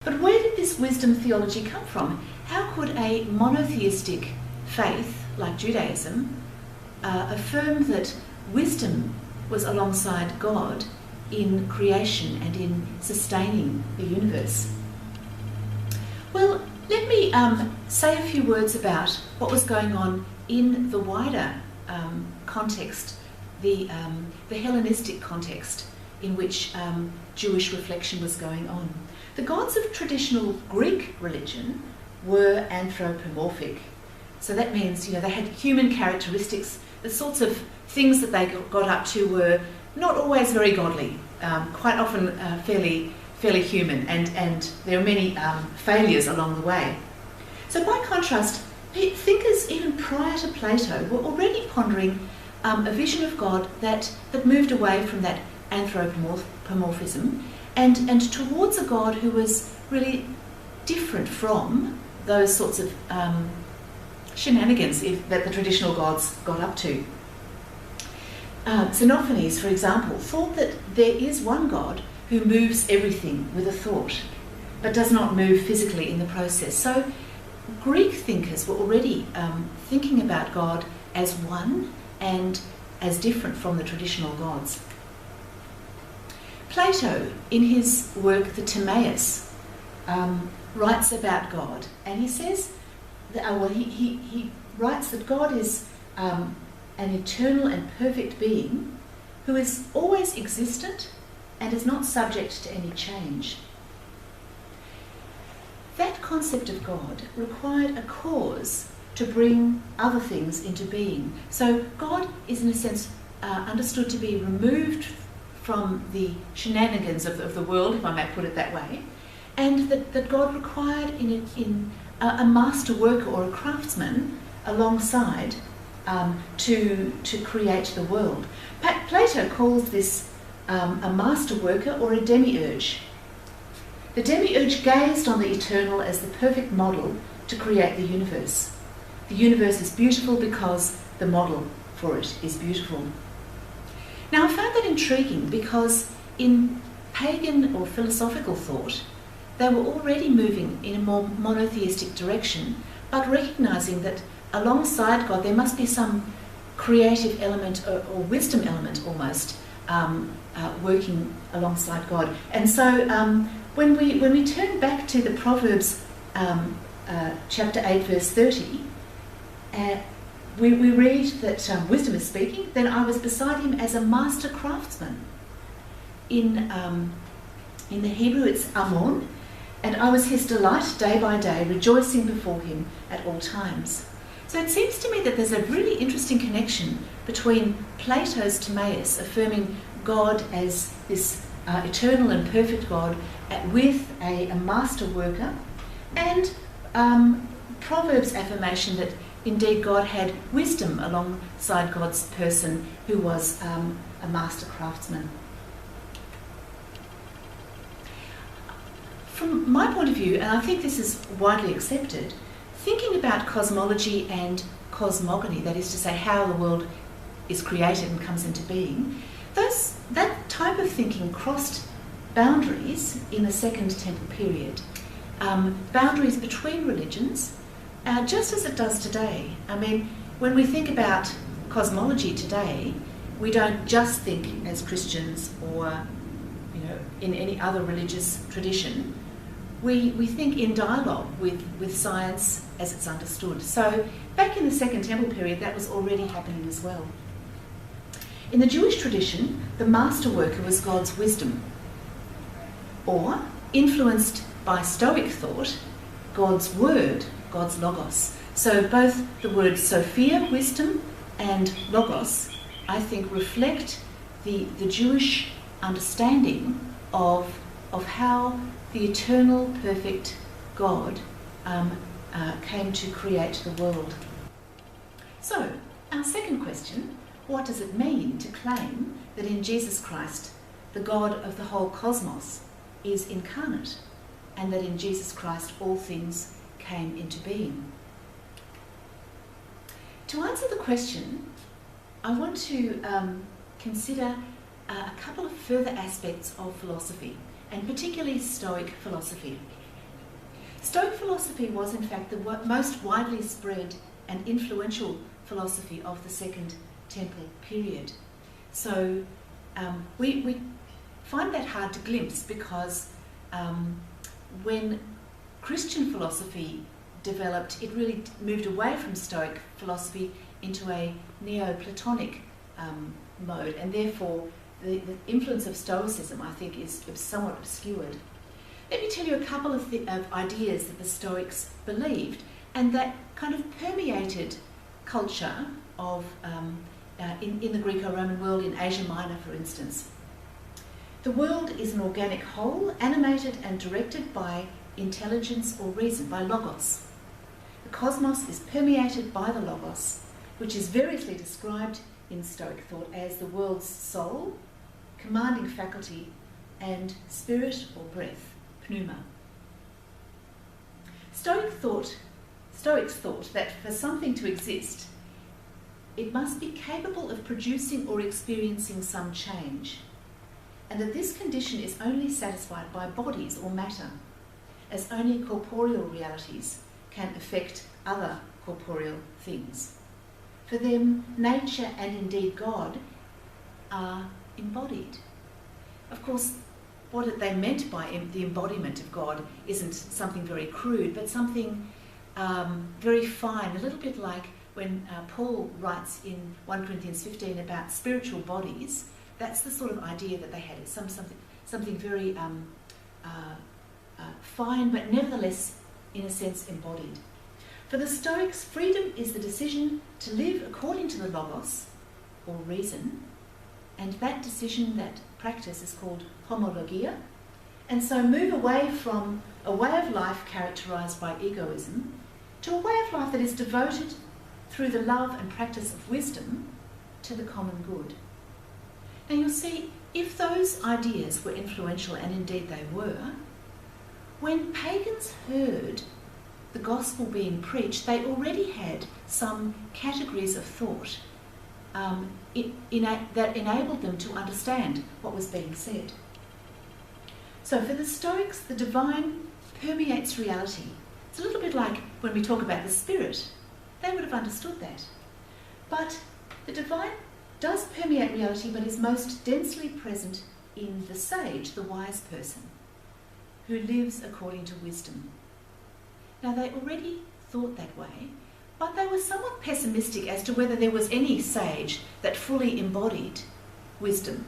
But where did this wisdom theology come from? How could a monotheistic faith, like Judaism, affirm that wisdom was alongside God in creation and in sustaining the universe? Well, let me say a few words about what was going on in the wider context, the Hellenistic context in which Jewish reflection was going on. The gods of traditional Greek religion were anthropomorphic. So that means, they had human characteristics. The sorts of things that they got up to were not always very godly, quite often fairly human, and there are many failures along the way. So by contrast, thinkers even prior to Plato were already pondering a vision of God that moved away from that anthropomorphism and towards a God who was really different from those sorts of shenanigans that the traditional gods got up to. Xenophanes, for example, thought that there is one God who moves everything with a thought, but does not move physically in the process. So Greek thinkers were already thinking about God as one and as different from the traditional gods. Plato, in his work The Timaeus, writes about God, and he says that, he writes that God is an eternal and perfect being who is always existent and is not subject to any change. That concept of God required a cause to bring other things into being. So God is, in a sense, understood to be removed from the shenanigans of the world, if I may put it that way, and that God required in a master worker or a craftsman alongside to create the world. Plato calls this a master worker or a demiurge. The demiurge gazed on the eternal as the perfect model to create the universe. The universe is beautiful because the model for it is beautiful. Now, I found that intriguing because in pagan or philosophical thought, they were already moving in a more monotheistic direction, but recognising that alongside God there must be some creative element or wisdom element almost working alongside God. And so when we turn back to the Proverbs chapter 8 verse 30, we read that wisdom is speaking, then I was beside him as a master craftsman. In the Hebrew it's Amon, and I was his delight day by day, rejoicing before him at all times. So it seems to me that there's a really interesting connection between Plato's Timaeus, affirming God as this eternal and perfect God, with a master worker, and Proverbs' affirmation that indeed God had wisdom alongside God's person, who was a master craftsman. From my point of view, and I think this is widely accepted, thinking about cosmology and cosmogony, that is to say how the world is created and comes into being, that type of thinking crossed boundaries in the Second Temple period, boundaries between religions, just as it does today. I mean, when we think about cosmology today, we don't just think as Christians or in any other religious tradition. We think in dialogue with science as it's understood. So back in the Second Temple period, that was already happening as well. In the Jewish tradition, the master worker was God's wisdom, or, influenced by Stoic thought, God's word, God's logos. So both the word Sophia, wisdom, and logos, I think, reflect the Jewish understanding of how the eternal, perfect God came to create the world. So, our second question, what does it mean to claim that in Jesus Christ, the God of the whole cosmos is incarnate, and that in Jesus Christ all things came into being? To answer the question, I want to consider a couple of further aspects of philosophy, and particularly Stoic philosophy. Stoic philosophy was in fact the most widely spread and influential philosophy of the Second Temple period. So we find that hard to glimpse because when Christian philosophy developed, it really moved away from Stoic philosophy into a Neoplatonic mode, and therefore the influence of Stoicism, I think, is somewhat obscured. Let me tell you a couple of ideas that the Stoics believed and that kind of permeated culture of in the Greco-Roman world, in Asia Minor, for instance. The world is an organic whole, animated and directed by intelligence or reason, by logos. The cosmos is permeated by the logos, which is variously described in Stoic thought as the world's soul, commanding faculty, and spirit or breath, pneuma. Stoics thought that for something to exist, it must be capable of producing or experiencing some change, and that this condition is only satisfied by bodies or matter, as only corporeal realities can affect other corporeal things. For them, nature and indeed God are embodied. Of course, what they meant by the embodiment of God isn't something very crude, but something very fine, a little bit like when Paul writes in 1 Corinthians 15 about spiritual bodies. That's the sort of idea that they had. It's something very fine, but nevertheless, in a sense, embodied. For the Stoics, freedom is the decision to live according to the logos, or reason, and that decision, that practice, is called homologia, and so move away from a way of life characterised by egoism to a way of life that is devoted through the love and practice of wisdom to the common good. Now you'll see, if those ideas were influential, and indeed they were, when pagans heard the gospel being preached, they already had some categories of thought that enabled them to understand what was being said. So for the Stoics, the divine permeates reality. It's a little bit like when we talk about the spirit. They would have understood that. But the divine does permeate reality, but is most densely present in the sage, the wise person, who lives according to wisdom. Now, they already thought that way, but they were somewhat pessimistic as to whether there was any sage that fully embodied wisdom.